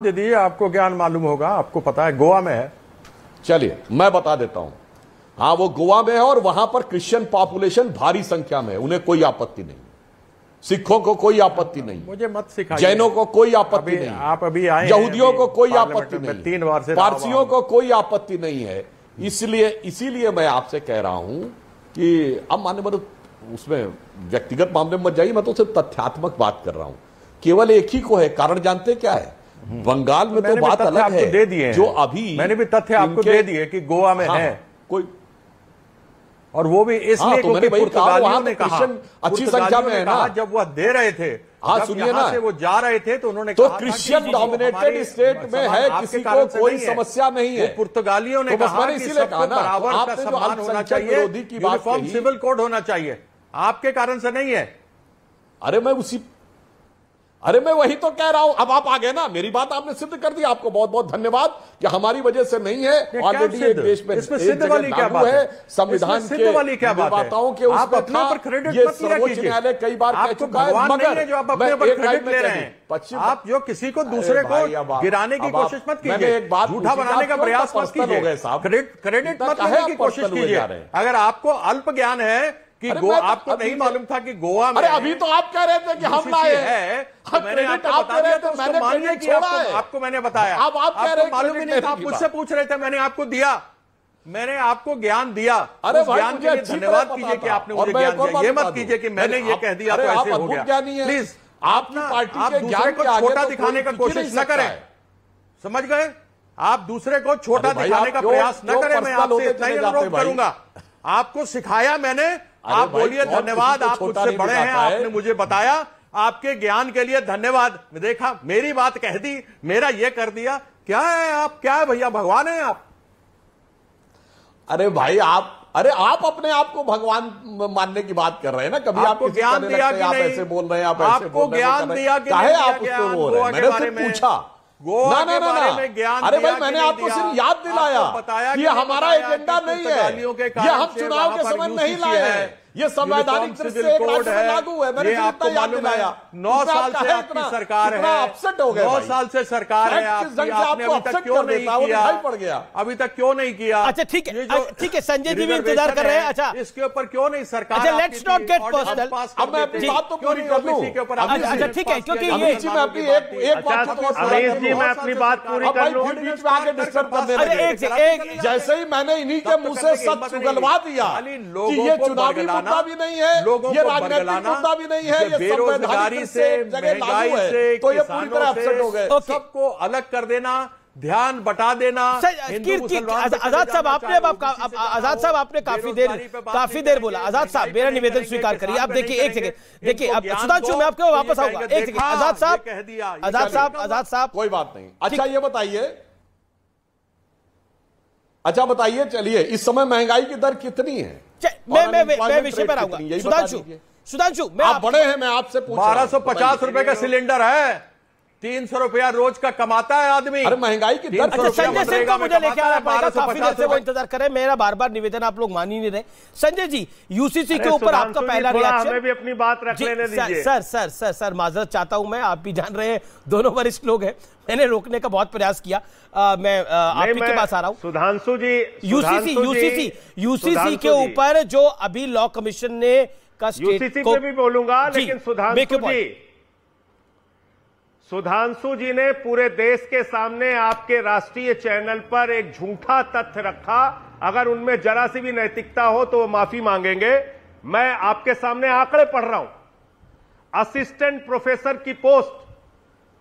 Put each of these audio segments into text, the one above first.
दीदी आपको ज्ञान मालूम होगा, आपको पता है गोवा में है। चलिए मैं बता देता हूं। हाँ, वो गोवा में है और वहां पर क्रिश्चियन पॉपुलेशन भारी संख्या में है, उन्हें कोई आपत्ति नहीं। सिखों को कोई आपत्ति नहीं, मुझे मत सिखाइए। जैनों को कोई आपत्ति नहीं, आप अभी आए, यहूदियों को कोई आपत्ति नहीं, 3 बार से पारसियों को कोई आपत्ति नहीं है। इसीलिए मैं आपसे कह रहा हूं कि अब माने मतलब उसमें व्यक्तिगत मामले में मत जाइए, मैं तो सिर्फ तथ्यात्मक बात कर रहा हूं। केवल एक ही को है, कारण जानते क्या है? बंगाल में तो बात अलग है, दे दिए जो अभी मैंने भी तथ्य आपको दे दिए कि गोवा में है कोई, और वो भी इसलिए क्योंकि पुर्तगालियों ने कहा, अच्छी संख्या में है ना, जब वह दे रहे थे, हाँ सुनिए ना, से वो जा रहे थे तो उन्होंने तो क्रिश्चियन डोमिनेटेड स्टेट में है, किसी को कोई समस्या नहीं है। पुर्तगालियों ने कहा कि सबको बराबर का सम्मान होना चाहिए, यूनिफॉर्म सिविल कोड होना चाहिए, आपके कारण से नहीं है। अरे मैं वही तो कह रहा हूं। अब आप आ गए ना, मेरी बात आपने सिद्ध कर दी, आपको बहुत बहुत धन्यवाद कि हमारी वजह से नहीं है। ऑलरेडी एक देश में इसमें सिद्ध वाली क्या बात है? संविधान के निर्माताओं के आप अपने ऊपर क्रेडिट ये मत लिया कीजिए। न्यायालय कई बार कह चुका है, मगर जो आप अपने ऊपर क्रेडिट ले रहे हैं, आप जो किसी को दूसरे को गिराने की कोशिश मत कीजिए, एक बात झूठा बनाने का प्रयास मत कीजिए, क्रेडिट मत लेने की कोशिश कीजिए। अगर आपको अल्प ज्ञान है कि आपको नहीं मालूम था कि गोवा में, अरे अभी तो आप कह रहे थे कि हम लाए हैं, मैंने आपको बता दिया, तो मैंने मान्य किया, आपको मैंने बताया। अब आप कह रहे हैं मालूम ही नहीं था, आप मुझसे पूछ रहे थे, मैंने आपको दिया, मैंने आपको ज्ञान दिया। अरे ज्ञान के लिए धन्यवाद कीजिए कि आपने मुझे ज्ञान दिया, ये मत कीजिए कि मैंने ये कह दिया तो ऐसे हो गया। प्लीज आपकी पार्टी के दूसरे को छोटा दिखाने का कोशिश न करें, समझ गए? आप दूसरे को छोटा दिखाने का प्रयास न करें। मैं आपसे इतना ही अनुरोध करूंगा। आपको सिखाया मैंने, आप बोलिए धन्यवाद, आप मुझसे बड़े हैं, आपने मुझे बताया, आपके ज्ञान के लिए धन्यवाद। देखा, मेरी बात कह दी, मेरा ये कर दिया। क्या है आप, क्या है भैया, भगवान है आप? अरे भाई आप अपने आप को भगवान मानने की बात कर रहे हैं ना। कभी आपको ज्ञान दिया कि नहीं? ऐसे बोल रहे हैं, आप ऐसे बोल रहे हैं, आपको ज्ञान दिया कि नहीं? आप उसको बोल रहे हैं, मैंने सिर्फ पूछा। गोवा के बारे में ज्ञान, अरे भाई मैंने आपको सिर्फ याद दिलाया कि हमारा एजेंडा नहीं है, ये हम चुनाव के समय नहीं लाए हैं, ये संवैधानिक दृष्टि से एक राज्य में लागू है। मैंने आपको याद दिलाया। 9 साल से आपकी सरकार है, अपसेट हो गए, 9 साल से सरकार है आपकी, आपने अभी तक क्यों नहीं किया? पड़ गया, अभी तक क्यों नहीं किया? अच्छा ठीक है, संजय जी भी इंतजार कर रहे हैं। अच्छा, इसके ऊपर क्यों नहीं सरकार? अच्छा, लेट्स नॉट गेट पर्सनल। अब मैं अपनी बात तो पूरी कर लूं। अच्छा ठीक है, क्योंकि ये मैं अपनी एक बात मैं अपनी बात पूरी कर लूं। बीच में आके डिस्टर्ब कर दे। जैसे ही मैंने इन्हीं के मुंह से सच उगलवा दिया कि ये चुनावी मुद्दा भी नहीं है, ये राजनीतिक मुद्दा भी नहीं है, ये बेरोजगारी से, महंगाई से, तो ये पूरी तरह अपसेट हो गए। सबको अलग कर देना, ध्यान बटा देना। आजाद साहब आपने काफी देर बोला। आजाद साहब मेरा निवेदन स्वीकार करिए। आप देखिए, एक सेकंड देखिए, अब सुधांशु मैं आपके वापस आऊंगा। एक सेकंड, आजाद साहब कोई बात नहीं। अच्छा ये बताइए, चलिए इस समय महंगाई की दर कितनी है? मैं विषय पर आऊंगा। सुधांशु आप बड़े हैं, मैं आपसे पूछ रहा हूं। 1250 रुपए का सिलेंडर है, 300 रुपया रोज का कमाता है आदमी। अरे महंगाई की दर। अच्छा, संजय सिंह को मुझे लेके आना पड़ेगा, काफी देर से वो इंतजार कर रहे हैं। मेरा बार बार निवेदन, आप लोग मान ही नहीं रहे। संजय जी, यूसीसी के ऊपर आपका पहला रिएक्शन। हमें भी अपनी बात रख लेने दीजिए। सर माजरत चाहता हूं मैं, आप भी जान रहे हैं, दोनों वरिष्ठ लोग हैं, मैंने रोकने का बहुत प्रयास किया। मैं आप के पास आ रहा हूं। सुधांशु जी, यूसीसी के ऊपर जो अभी लॉ कमीशन ने का यूसीसी पे भी बोलूंगा, लेकिन सुधांशु जी ने पूरे देश के सामने आपके राष्ट्रीय चैनल पर एक झूठा तथ्य रखा। अगर उनमें जरा सी भी नैतिकता हो तो वो माफी मांगेंगे। मैं आपके सामने आंकड़े पढ़ रहा हूं। असिस्टेंट प्रोफेसर की पोस्ट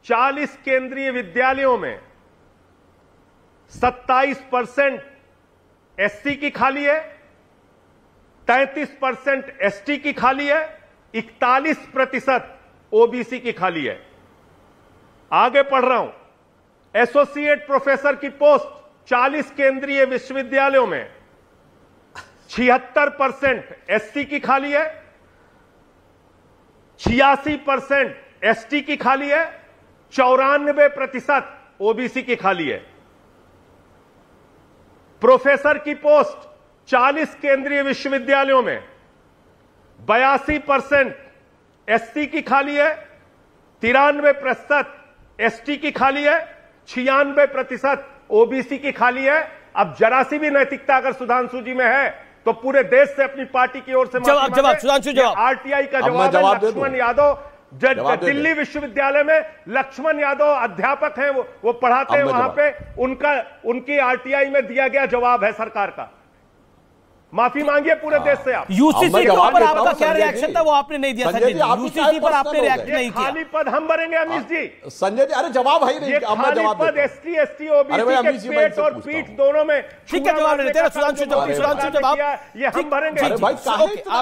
40 केंद्रीय विद्यालयों में 27% एससी की खाली है, 33% एसटी की खाली है, 41% ओबीसी की खाली है। आगे पढ़ रहा हूं। एसोसिएट प्रोफेसर की पोस्ट 40 केंद्रीय विश्वविद्यालयों में 76% एससी की खाली है, 86% एसटी की खाली है, 94% ओबीसी की खाली है। प्रोफेसर की पोस्ट 40 केंद्रीय विश्वविद्यालयों में 82% एससी की खाली है, 93% एसटी की खाली है, 96% ओबीसी की खाली है। अब जरा सी भी नैतिकता अगर सुधांशु जी में है तो पूरे देश से अपनी पार्टी की ओर से जवाब सुधांशु जवाब आरटीआई का जवाब है। लक्ष्मण यादव दिल्ली विश्वविद्यालय में लक्ष्मण यादव अध्यापक हैं, वो पढ़ाते हैं वहां पे, उनकी आरटीआई में दिया गया जवाब है सरकार का। माफी मांगिए पूरे देश से आप। यूसीसी के ऊपर आपका क्या रिएक्शन था वो आपने नहीं दिया संजय जी। यूसीसी पर आपने रिएक्ट नहीं किया। खाली पद हम भरेंगे अमीश जी। संजय जी अरे जवाब है ही नहीं। खाली पद एसटी एसटी ओबीसी के पेट और पीठ दोनों में। ठीक है जवाब लेते हैं सुधांशु जवाब ये हम भरेंगे। अरे भाई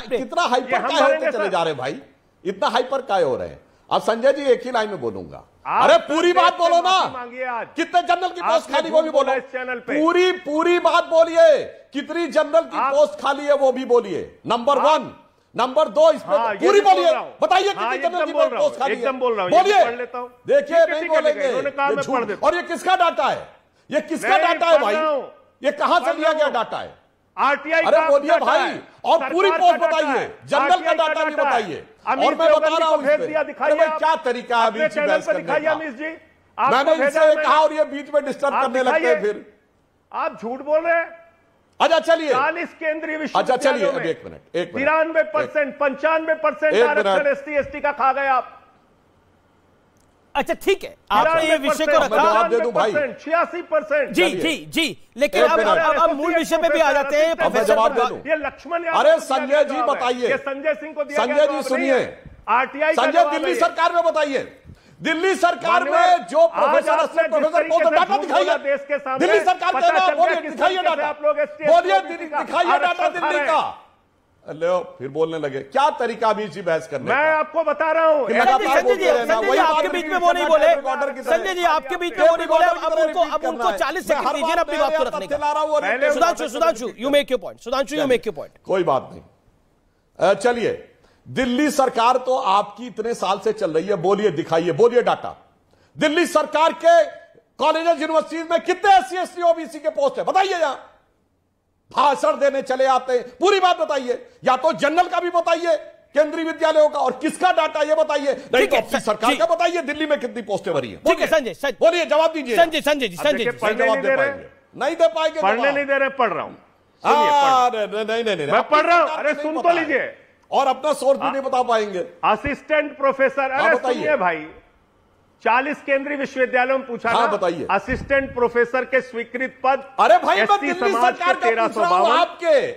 कितना हाइपर काय होते चले जा रहे हैं भाई, इतना हाइपर काय हो रहे हैं। अब संजय जी एक ही लाइन में बोलूंगा। अरे पूरी बात बोलो ना, कितने जनरल की पोस्ट खाली वो भी बोलो। पूरी बात बोलिए, कितनी जनरल की पोस्ट खाली है वो भी बोलिए। नंबर 1, नंबर 2 इस पर पूरी बोलिए, बताइए कितनी जनरल की पोस्ट खाली है, बोलिए। देखिए नहीं बोलेंगे। और ये किसका डाटा है, ये किसका डाटा है भाई, ये कहां से लिया गया डाटा है? आरटीआई अरे बोलिए भाई, और पूरी पोस्ट बताइए, जनरल का डाटा भी बताइए। और मैं बता रहा हूं भाई क्या तरीका है बीच में बहस करने का। मैंने इनसे कहा और ये बीच में डिस्टर्ब करने लगते हैं। फिर आप झूठ बोल रहे हैं। अच्छा चलिए, 40 केंद्रीय अच्छा चलिए विश्वविद्यालयों में 1 मिनट 93%, 95% आरक्षण एसटी एसटी का खा गए आप। अच्छा ठीक है, आपने ये विषय को रखा। जवाब दे दूं भाई, 86%। जी लेकिन अब मूल विषय पे भी आ जाते हैं। अब मैं जवाब दे दूं। ये लक्ष्मण अरे संजय जी बताइए, संजय सिंह को दिया संजय जी सुनिए, आरटीआई संजय दिल्ली सरकार में बताइए, दिल्ली सरकार में जो प्रोफेसर को तो डाटा दिखाइए देश के सामने। दिल्ली सरकार का नाम बोलिए, दिखाइए डाटा, बोलिए दिखाइए डाटा दिल्ली का। लो फिर बोलने लगे, क्या तरीका भी इसी बहस करने मैं आपको बता रहा हूं। संजय जी आपके बीच में वो नहीं बोले, संजय जी आपके बीच में वो नहीं बोले। अब उनको 40 सेकंड दीजिए अपनी बात को रखने का। Sudhanshu you make your point, Sudhanshu you make your point. कोई बात नहीं, चलिए दिल्ली सरकार तो आपकी इतने साल से चल रही है, बोलिए दिखाइए, बोलिए डाटा। दिल्ली सरकार के कॉलेज यूनिवर्सिटी में कितने एससी एसटी ओबीसी के पोस्ट है बताइए। यहां भाषण देने चले आते हैं, पूरी बात बताइए, या तो जनरल का भी बताइए, केंद्रीय विद्यालयों का, और किसका डाटा ये बताइए, नहीं तो अपनी सरकार का बताइए दिल्ली में कितनी पोस्टें भरी है। ठीक है संजय, बोलिए जवाब दीजिए। संजय जी जवाब दे पाएंगे? नहीं दे पाएंगे, पढ़ने नहीं दे रहे, पढ़ रहा हूं। नहीं मैं पढ़ रहा हूं, अरे सुन तो लीजिए। और अपना सोर्स भी नहीं बता पाएंगे। असिस्टेंट प्रोफेसर, अरे सुनिए भाई, 40 केंद्रीय विश्वविद्यालयों में पूछा ना, बताइए। असिस्टेंट प्रोफेसर के स्वीकृत पद। अरे भाई मैं दिल्ली सरकार का पूछ रहा हूं,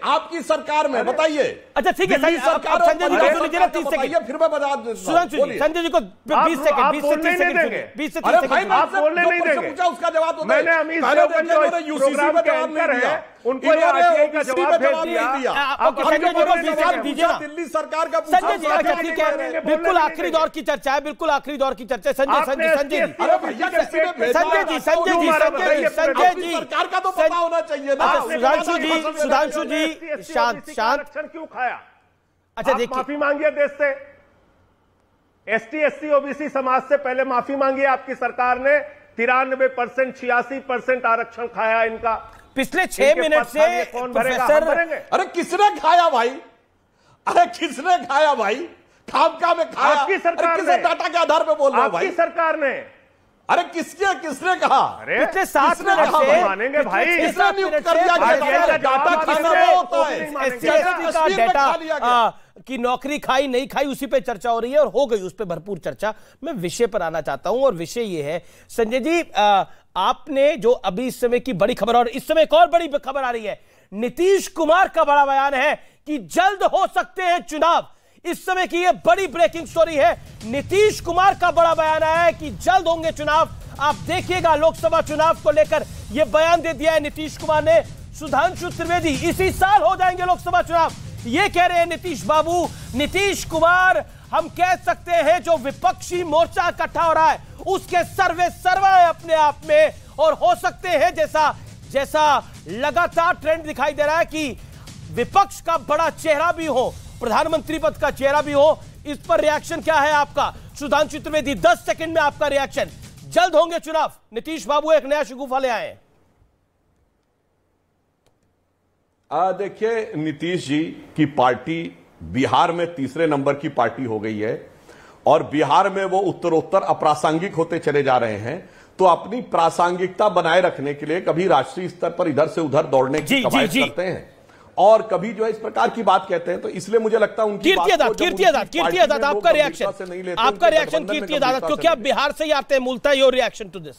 आपकी सरकार में बताइए। अच्छा ठीक है, संजय जी को लीजिए ना 30 सेकंड, फिर मैं बता दूं। संजय जी को 20 सेकंड, 20 से 30 सेकंड, 20 से 30 सेकंड आप बोलने नहीं देंगे। पूछा उसका जवाब मैंने अमीश यूसीसी में जवाब नहीं दिया, उनको आरटीआई का जवाब नहीं दिया। संजय जी को 20 सेकंड दीजिए ना। दिल्ली सरकार का संजय जी अच्छा ठीक है, बिल्कुल आखिरी दौर की चर्चा है, बिल्कुल आखिरी दौर की चर्चा है। संजय जी सरकार का तो पता होना चाहिए ना। सुधांशु जी शांत क्यों खाया? अच्छा देखिए, माफी मांगिए देश से। एसटी एससी ओबीसी समाज से पहले माफी मांगी आपकी सरकार ने। 93%, 86% आरक्षण खाया इनका। पिछले 6 मिनट से कौन भरेगा? अरे किसने खाया भाई, अरे किसने खाया भाई, खामका में खाया। आपकी सरकार ने। डाटा के आधार पे बोल रहा हूं भाई, आपकी सरकार ने। अरे किसने कहा? अरे पिछले 7 मिनट से मानेंगे भाई, किसने नियुक्त कर दिया? डाटा खाना वो होता है, डाटा की नौकरी खाई नहीं खाई उसी पे चर्चा हो रही है, और हो गई उस पे भरपूर चर्चा। मैं विषय पर आना चाहता हूं, और विषय ये है संजय जी, आपने जो अभी इस समय की बड़ी खबर, और इस समय एक और बड़ी खबर आ रही है, नीतीश कुमार का बड़ा बयान है कि जल्द हो सकते हैं चुनाव। इस समय की यह बड़ी ब्रेकिंग स्टोरी है। नीतीश कुमार का बड़ा बयान आया है कि जल्द होंगे चुनाव। आप देखिएगा, लोकसभा चुनाव को लेकर यह बयान दे दिया है नीतीश कुमार ने। सुधांशु त्रिवेदी, इसी साल हो जाएंगे लोकसभा चुनाव, ये कह रहे हैं नीतीश बाबू। नीतीश कुमार, हम कह सकते हैं जो विपक्षी मोर्चा इकट्ठा हो रहा है उसके सर्वे सर्वा है अपने आप में, और हो सकते हैं जैसा लगातार ट्रेंड दिखाई दे रहा है कि विपक्ष का बड़ा चेहरा भी हो, प्रधानमंत्री पद का चेहरा भी हो। इस पर रिएक्शन क्या है आपका सुधांशु त्रिवेदी? 10 सेकंड में आपका रिएक्शन। जल्द होंगे चुनाव, नीतीश बाबू एक नया शगुफा ले आए। देखिए, नीतीश जी की पार्टी बिहार में तीसरे नंबर की पार्टी हो गई है, और बिहार में वो उत्तरोत्तर अप्रासंगिक होते चले जा रहे हैं। तो अपनी प्रासंगिकता बनाए रखने के लिए कभी राष्ट्रीय स्तर पर इधर से उधर दौड़ने की कवायद करते हैं और कभी जो है इस प्रकार की बात कहते हैं। तो इसलिए मुझे लगता है उनकी कीर्ति आजाद आपका रिएक्शन कीर्ति आजाद, क्योंकि आप बिहार से ही आते हैं मूलतः, योर रिएक्शन टू दिस।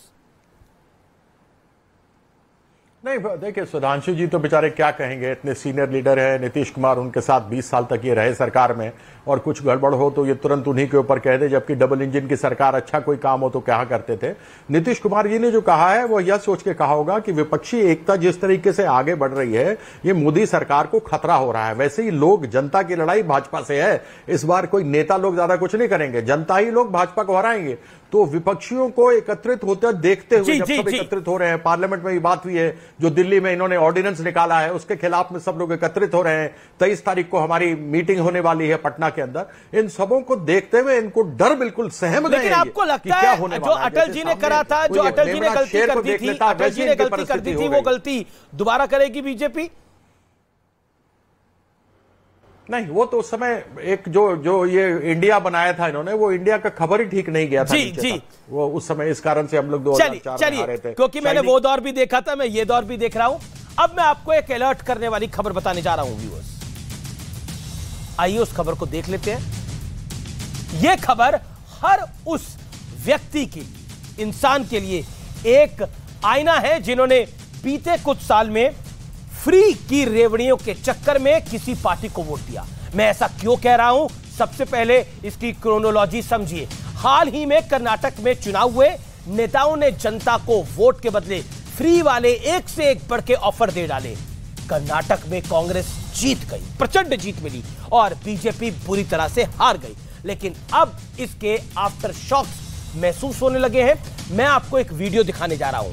नहीं देखिए, सुधांशु जी तो बेचारे क्या कहेंगे, इतने सीनियर लीडर है, नीतीश कुमार उनके साथ 20 साल तक ये रहे सरकार में, और कुछ गड़बड़ हो तो ये तुरंत उन्हीं के ऊपर कह दे, जबकि डबल इंजन की सरकार अच्छा कोई काम हो तो क्या करते थे। नीतीश कुमार जी ने जो कहा है वो यह सोच के कहा होगा कि विपक्षी एकता जिस तरीके से आगे बढ़ रही है ये मोदी सरकार को खतरा हो रहा है। वैसे ही लोग, जनता की लड़ाई भाजपा से है, इस बार कोई नेता लोग ज्यादा कुछ नहीं करेंगे, जनता ही लोग भाजपा को हराएंगे। तो विपक्षियों को एकत्रित होते देखते हुए जब सब एकत्रित हो रहे हैं, पार्लियामेंट में भी बात हुई है, जो दिल्ली में इन्होंने ऑर्डिनेंस निकाला है उसके खिलाफ में सब लोग एकत्रित हो रहे हैं, 23 तारीख को हमारी मीटिंग होने वाली है पटना के अंदर, इन सबों को देखते हुए इनको डर बिल्कुल सहम गए। लेकिन आपको लगता है जो अटल जी ने करा था, जो अटल जी ने गलती कर दी थी, अटल जी ने गलती कर दी थी, वो गलती दोबारा करेगी बीजेपी? नहीं, वो तो उस समय एक जो ये इंडिया बनाया था इन्होंने, वो इंडिया का खबर ही ठीक नहीं गया था जी। वो उस समय इस कारण से हम लोग 2004 में आ रहे थे, क्योंकि मैंने वो दौर भी देखा था, मैं ये दौर भी देख रहा हूं। अब मैं आपको एक अलर्ट करने वाली खबर बताने जा रहा हूं व्यूअर्स, आइए उस खबर को देख लेते हैं। यह खबर हर उस व्यक्ति की, इंसान के लिए एक आईना है जिन्होंने बीते कुछ साल में फ्री की रेवड़ियों के चक्कर में किसी पार्टी को वोट दिया। मैं ऐसा क्यों कह रहा हूं, सबसे पहले इसकी क्रोनोलॉजी समझिए। हाल ही में कर्नाटक में चुनाव हुए, नेताओं ने जनता को वोट के बदले फ्री वाले एक से एक बढ़ के ऑफर दे डाले। कर्नाटक में कांग्रेस जीत गई, प्रचंड जीत मिली, और बीजेपी बुरी तरह से हार गई। लेकिन अब इसके आफ्टर शॉक्स महसूस होने लगे हैं। मैं आपको एक वीडियो दिखाने जा रहा हूं,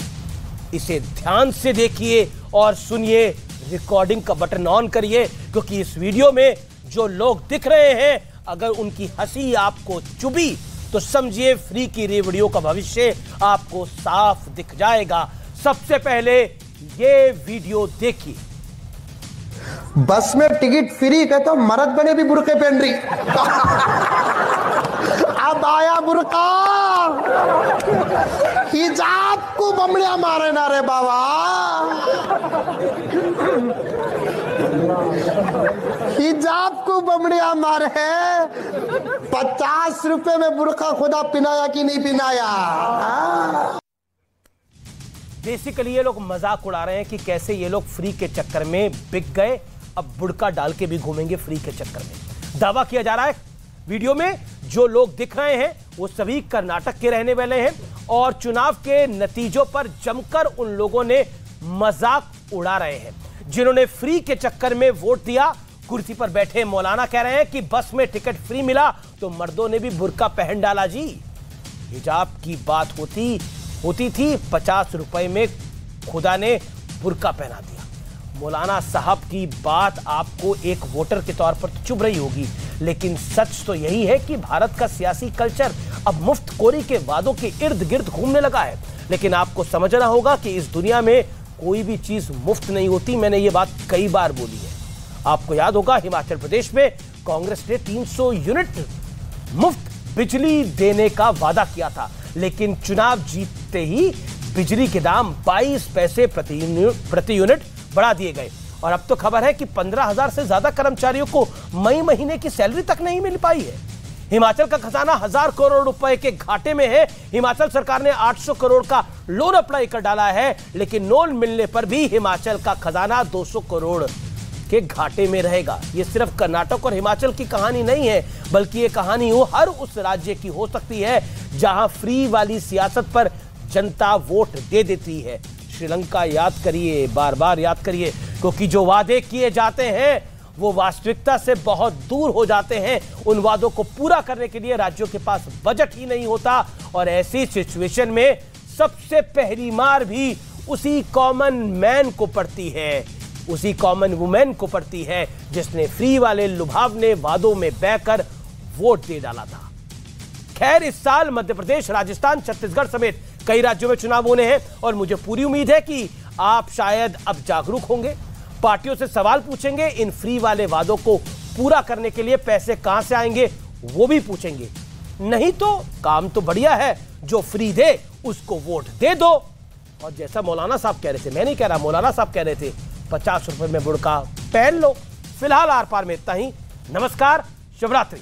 इसे ध्यान से देखिए और सुनिए, रिकॉर्डिंग का बटन ऑन करिए, क्योंकि इस वीडियो में जो लोग दिख रहे हैं, अगर उनकी हंसी आपको चुभी तो समझिए फ्री की रेवड़ियों का भविष्य आपको साफ दिख जाएगा। सबसे पहले ये वीडियो देखिए। बस में टिकट फ्री का तो मर्द बने भी बुर्के पहन रही। अब आया बुर्का, हिजाब को बमड़िया मारे ना रे बाबा, हिजाब को बमड़िया मारे। 50 रुपए में बुर्का खुदा पिनाया कि नहीं पिनाया। बेसिकली ये लोग मजाक उड़ा रहे हैं कि कैसे ये लोग फ्री के चक्कर में बिक गए, अब बुड़का डाल के भी घूमेंगे फ्री के चक्कर में। दावा किया जा रहा है वीडियो में जो लोग दिख रहे हैं वो सभी कर्नाटक के रहने वाले हैं, और चुनाव के नतीजों पर जमकर उन लोगों ने मजाक उड़ा रहे हैं। जिन्होंने फ्री के चक्कर में वोट दिया, कुर्सी पर बैठे मौलाना कह रहे हैं कि बस में टिकट फ्री मिला तो मर्दों ने भी बुर्का पहन डाला जी। हिजाब की बात होती थी, 50 रुपए में खुदा ने बुर्का पहना दिया। मौलाना साहब की बात आपको एक वोटर के तौर पर तो चुभ रही होगी, लेकिन सच तो यही है कि भारत का सियासी कल्चर अब मुफ्तखोरी के वादों के इर्द गिर्द घूमने लगा है। लेकिन आपको समझना होगा कि इस दुनिया में कोई भी चीज मुफ्त नहीं होती। मैंने ये बात कई बार बोली है। आपको याद होगा हिमाचल प्रदेश में कांग्रेस ने 300 यूनिट मुफ्त बिजली देने का वादा किया था, लेकिन चुनाव जीतते ही बिजली के दाम 22 पैसे प्रति यूनिट बढ़ा दिए गए। और अब तो खबर है कि 15,000 से ज्यादा कर्मचारियों को मई महीने की सैलरी तक नहीं मिल पाई है। हिमाचल का खजाना 1000 करोड़ रुपए के घाटे में है। हिमाचल सरकार ने 800 करोड़ का लोन अप्लाई कर डाला है, लेकिन लोन मिलने पर भी हिमाचल का खजाना 200 करोड़ के घाटे में रहेगा। यह सिर्फ कर्नाटक और हिमाचल की कहानी नहीं है, बल्कि यह कहानी हर उस राज्य की हो सकती है जहां फ्री वाली सियासत पर जनता वोट दे देती है। श्रीलंका याद करिए, बार बार याद करिए, क्योंकि जो वादे किए जाते हैं वो वास्तविकता से बहुत दूर हो जाते हैं। उन वादों को पूरा करने के लिए राज्यों के पास बजट ही नहीं होता, और ऐसी सिचुएशन में सबसे पहली मार भी उसी कॉमन मैन को पड़ती है, उसी कॉमन वुमेन को पड़ती है जिसने फ्री वाले लुभावने वादों में बहकर वोट दे डाला था। खैर, इस साल मध्य प्रदेश, राजस्थान, छत्तीसगढ़ समेत कई राज्यों में चुनाव होने हैं, और मुझे पूरी उम्मीद है कि आप शायद अब जागरूक होंगे, पार्टियों से सवाल पूछेंगे, इन फ्री वाले वादों को पूरा करने के लिए पैसे कहां से आएंगे वो भी पूछेंगे। नहीं तो काम तो बढ़िया है, जो फ्री दे उसको वोट दे दो। और जैसा मौलाना साहब कह रहे थे, मैं नहीं कह रहा, मौलाना साहब कह रहे थे, 50 रुपए में बुर्का पहन लो। फिलहाल आर पार में इतना ही। नमस्कार, शुभ रात्रि।